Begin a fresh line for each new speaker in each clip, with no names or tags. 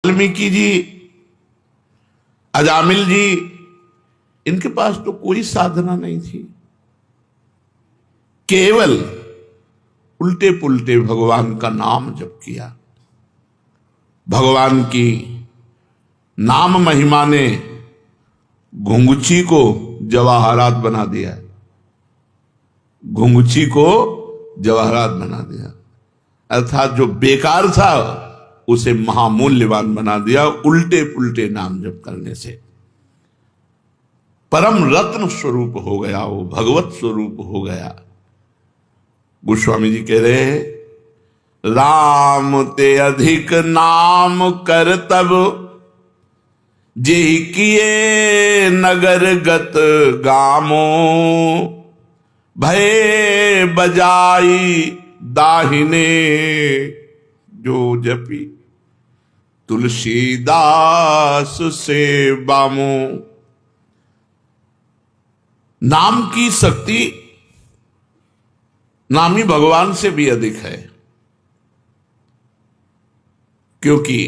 वाल्मीकि जी, अजामिल जी, इनके पास तो कोई साधना नहीं थी, केवल उल्टे पुल्टे भगवान का नाम जप किया। भगवान की नाम महिमा ने घुंघची को जवाहरात बना दिया, घुंघची को जवाहरात बना दिया, अर्थात जो बेकार था उसे महामूल्यवान बना दिया उल्टे पुल्टे नाम जप करने से। परम रत्न स्वरूप हो गया, वो भगवत स्वरूप हो गया। गोस्वामी जी कह रहे हैं, राम ते अधिक नाम कर तब, जेहि किए नगर गत गामो, भय बजाई दाहिने जो जपी, तुलसीदास से बामो। नाम की शक्ति नामी भगवान से भी अधिक है, क्योंकि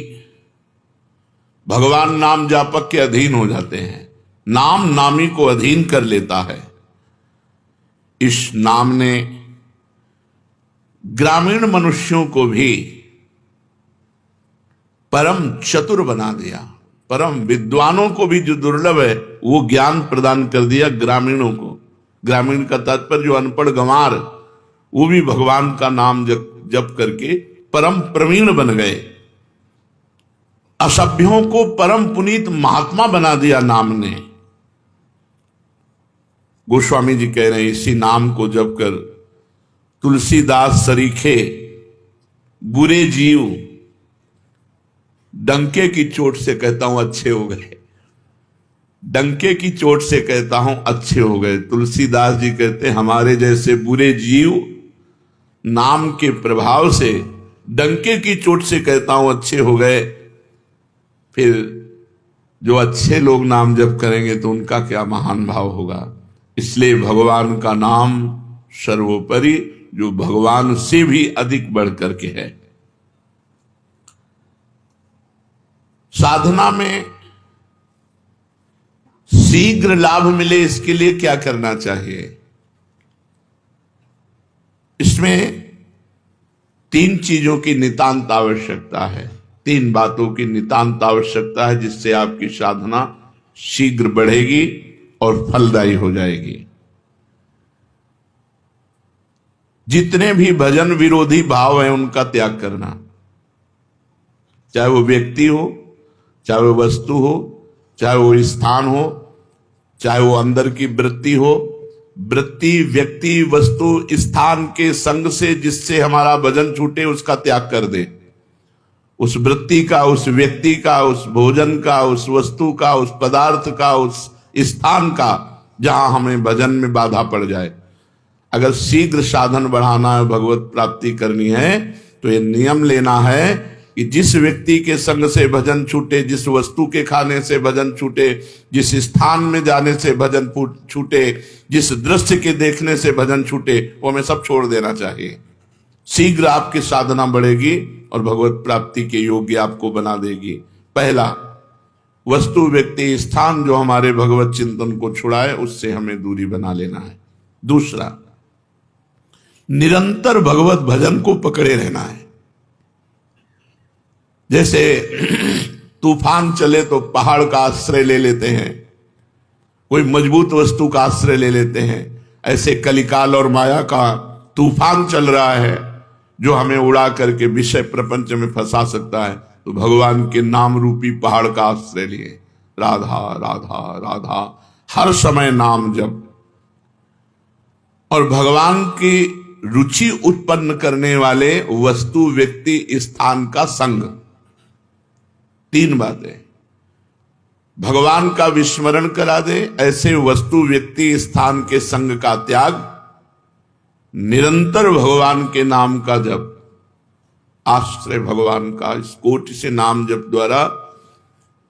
भगवान नाम जापक के अधीन हो जाते हैं, नाम नामी को अधीन कर लेता है। इस नाम ने ग्रामीण मनुष्यों को भी परम चतुर बना दिया, परम विद्वानों को भी जो दुर्लभ है वो ज्ञान प्रदान कर दिया ग्रामीणों को। ग्रामीण का तात्पर्य जो अनपढ़ गंवार, वो भी भगवान का नाम जप करके परम प्रवीण बन गए। असभ्यों को परम पुनीत महात्मा बना दिया नाम ने। गोस्वामी जी कह रहे हैं, इसी नाम को जप कर तुलसीदास सरीखे बुरे जीव, डंके की चोट से कहता हूं अच्छे हो गए, डंके की चोट से कहता हूं अच्छे हो गए। तुलसीदास जी कहते हैं, हमारे जैसे बुरे जीव नाम के प्रभाव से, डंके की चोट से कहता हूं अच्छे हो गए। फिर जो अच्छे लोग नाम जप करेंगे तो उनका क्या महान भाव होगा। इसलिए भगवान का नाम सर्वोपरि, जो भगवान से भी अधिक बढ़ करके है। साधना में शीघ्र लाभ मिले, इसके लिए क्या करना चाहिए। इसमें तीन चीजों की नितांत आवश्यकता है, तीन बातों की नितांत आवश्यकता है, जिससे आपकी साधना शीघ्र बढ़ेगी और फलदायी हो जाएगी। जितने भी भजन विरोधी भाव हैं उनका त्याग करना, चाहे वो व्यक्ति हो, चाहे वो वस्तु हो, चाहे वो स्थान हो, चाहे वो अंदर की वृत्ति हो। वृत्ति, व्यक्ति, वस्तु, स्थान के संग से जिससे हमारा भजन छूटे उसका त्याग कर दे। उस वृत्ति का, उस व्यक्ति का, उस भोजन का, उस वस्तु का, उस पदार्थ का, उस स्थान का, जहां हमें भजन में बाधा पड़ जाए। अगर शीघ्र साधन बढ़ाना है, भगवत प्राप्ति करनी है, तो ये नियम लेना है कि जिस व्यक्ति के संग से भजन छूटे, जिस वस्तु के खाने से भजन छूटे, जिस स्थान में जाने से भजन छूटे, जिस दृश्य के देखने से भजन छूटे, वो हमें सब छोड़ देना चाहिए। शीघ्र आपकी साधना बढ़ेगी और भगवत प्राप्ति के योग्य आपको बना देगी। पहला, वस्तु, व्यक्ति, स्थान जो हमारे भगवत चिंतन को छुड़ाए, उससे हमें दूरी बना लेना है। दूसरा, निरंतर भगवत भजन को पकड़े रहना है। जैसे तूफान चले तो पहाड़ का आश्रय ले लेते हैं, कोई मजबूत वस्तु का आश्रय ले लेते हैं, ऐसे कलिकाल और माया का तूफान चल रहा है जो हमें उड़ा करके विषय प्रपंच में फंसा सकता है। तो भगवान के नाम रूपी पहाड़ का आश्रय लिए, राधा राधा राधा, हर समय नाम जप, और भगवान की रुचि उत्पन्न करने वाले वस्तु, व्यक्ति, स्थान का संग। तीन बातें भगवान का विस्मरण करा दे, ऐसे वस्तु, व्यक्ति, स्थान के संग का त्याग, निरंतर भगवान के नाम का जप, आश्रय भगवान का। इस कोटि से नाम जप द्वारा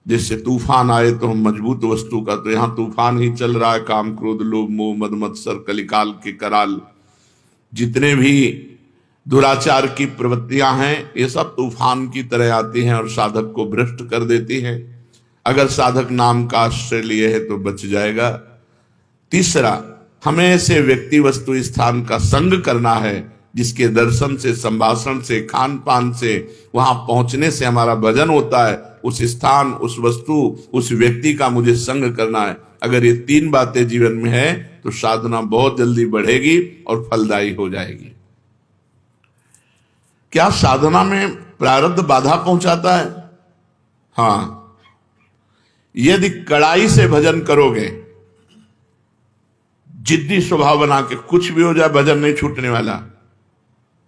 जैसे तूफान आए तो हम मजबूत वस्तु का, तो यहां तूफान ही चल रहा है, काम, क्रोध, लोभ, मोह, मद, मत्सर, कलिकाल के कराल, जितने भी दुराचार की प्रवृत्तियां हैं, ये सब तूफान की तरह आती हैं और साधक को भ्रष्ट कर देती हैं। अगर साधक नाम का आश्रय लिए है तो बच जाएगा। तीसरा, हमें ऐसे व्यक्ति वस्तु स्थान का संग करना है जिसके दर्शन से, संभाषण से, खान पान से, वहां पहुंचने से हमारा भजन होता है। उस स्थान, उस वस्तु, उस व्यक्ति का मुझे संग करना है। अगर ये तीन बातें जीवन में है तो साधना बहुत जल्दी बढ़ेगी और फलदायी हो जाएगी। क्या साधना में प्रारब्ध बाधा पहुंचाता है? हाँ, यदि कड़ाई से भजन करोगे, जिद्दी स्वभाव बना के, कुछ भी हो जाए भजन नहीं छूटने वाला,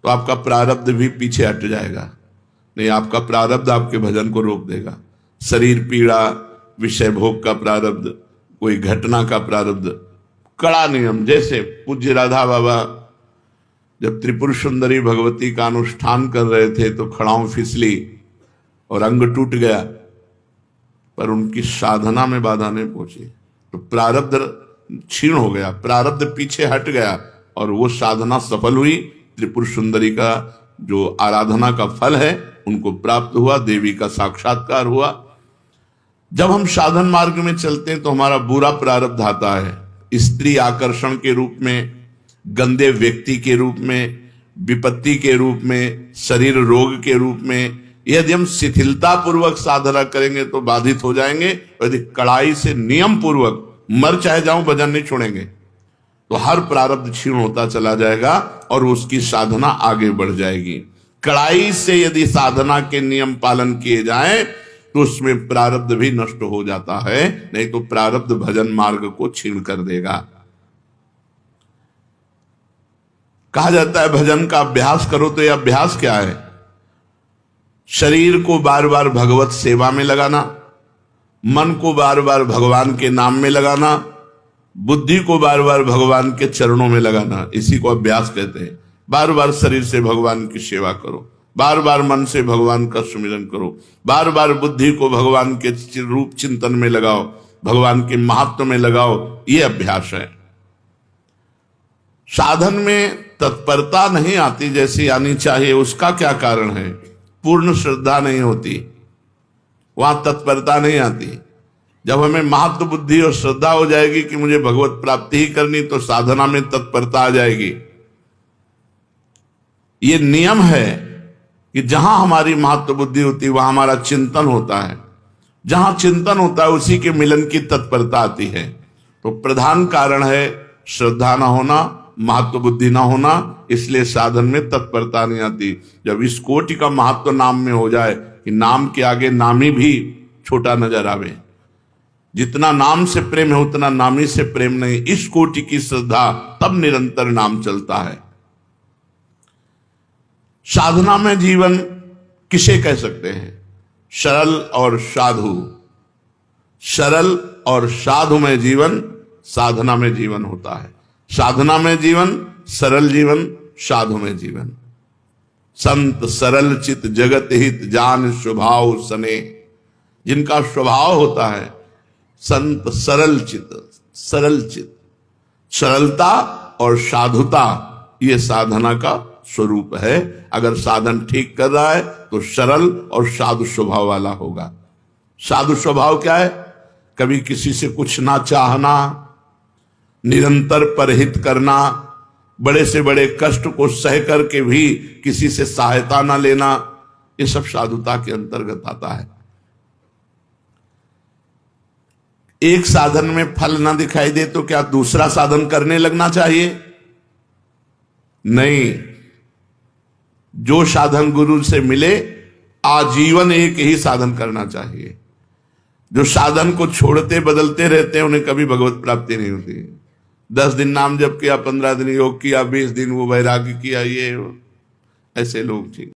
तो आपका प्रारब्ध भी पीछे हट जाएगा। नहीं, आपका प्रारब्ध आपके भजन को रोक देगा। शरीर पीड़ा, विषय भोग का प्रारब्ध, कोई घटना का प्रारब्ध, कड़ा नियम। जैसे पूज्य राधा बाबा जब त्रिपुर सुंदरी भगवती का अनुष्ठान कर रहे थे तो खड़ाऊं फिसली और अंग टूट गया, पर उनकी साधना में बाधा नहीं पहुंची, तो प्रारब्ध क्षीण हो गया, प्रारब्ध पीछे हट गया और वो साधना सफल हुई। त्रिपुर सुंदरी का जो आराधना का फल है उनको प्राप्त हुआ, देवी का साक्षात्कार हुआ। जब हम साधन मार्ग में चलते हैं तो हमारा बुरा प्रारब्ध आता है, स्त्री आकर्षण के रूप में, गंदे व्यक्ति के रूप में, विपत्ति के रूप में, शरीर रोग के रूप में। यदि हम शिथिलता पूर्वक साधना करेंगे तो बाधित हो जाएंगे, यदि कड़ाई से नियम पूर्वक, मर चाहे जाऊं भजन नहीं छोड़ेंगे, तो हर प्रारब्ध क्षीण होता चला जाएगा और उसकी साधना आगे बढ़ जाएगी। कड़ाई से यदि साधना के नियम पालन किए जाएं तो उसमें प्रारब्ध भी नष्ट हो जाता है, नहीं तो प्रारब्ध भजन मार्ग को छीण कर देगा। कहा जाता है भजन का अभ्यास करो, तो यह अभ्यास क्या है? शरीर को बार बार भगवत सेवा में लगाना, मन को बार बार भगवान के नाम में लगाना, बुद्धि को बार बार भगवान के चरणों में लगाना, इसी को अभ्यास कहते हैं। बार बार शरीर से भगवान की सेवा करो, बार बार मन से भगवान का सुमिरन करो, बार बार बुद्धि को भगवान के रूप चिंतन में लगाओ, भगवान के महत्व में लगाओ, ये अभ्यास है। साधन में तत्परता नहीं आती जैसी आनी चाहिए, उसका क्या कारण है? पूर्ण श्रद्धा नहीं होती, वहां तत्परता नहीं आती। जब हमें महत्व बुद्धि और श्रद्धा हो जाएगी कि मुझे भगवत प्राप्ति ही करनी, तो साधना में तत्परता आ जाएगी। ये नियम है कि जहां हमारी महत्व बुद्धि होती है वहां हमारा चिंतन होता है, जहां चिंतन होता है उसी के मिलन की तत्परता आती है। तो प्रधान कारण है श्रद्धा ना होना, महत्व बुद्धि ना होना, इसलिए साधन में तत्परता नहीं आती। जब इस कोटि का महत्व नाम में हो जाए कि नाम के आगे नामी भी छोटा नजर आवे, जितना नाम से प्रेम है उतना नामी से प्रेम नहीं, इस कोटि की श्रद्धा, तब निरंतर नाम चलता है। साधना में जीवन किसे कह सकते हैं? सरल और साधु। सरल और साधु में जीवन साधना में जीवन होता है। साधना में जीवन, सरल जीवन, साधु में जीवन। संत सरल चित जगत हित जान स्वभाव सने, जिनका स्वभाव होता है संत सरल चित, सरल चित, सरलता और साधुता, ये साधना का स्वरूप है। अगर साधन ठीक कर रहा है तो सरल और साधु स्वभाव वाला होगा। साधु स्वभाव क्या है? कभी किसी से कुछ ना चाहना, निरंतर परहित करना, बड़े से बड़े कष्ट को सह करके भी किसी से सहायता ना लेना, ये सब साधुता के अंतर्गत आता है। एक साधन में फल ना दिखाई दे तो क्या दूसरा साधन करने लगना चाहिए? नहीं, जो साधन गुरु से मिले आजीवन एक ही साधन करना चाहिए। जो साधन को छोड़ते बदलते रहते हैं उन्हें कभी भगवत प्राप्ति नहीं होती। 10 दिन नाम जप किया, 15 दिन योग किया, 20 दिन वो वैराग्य किया, ये ऐसे लोग ठीक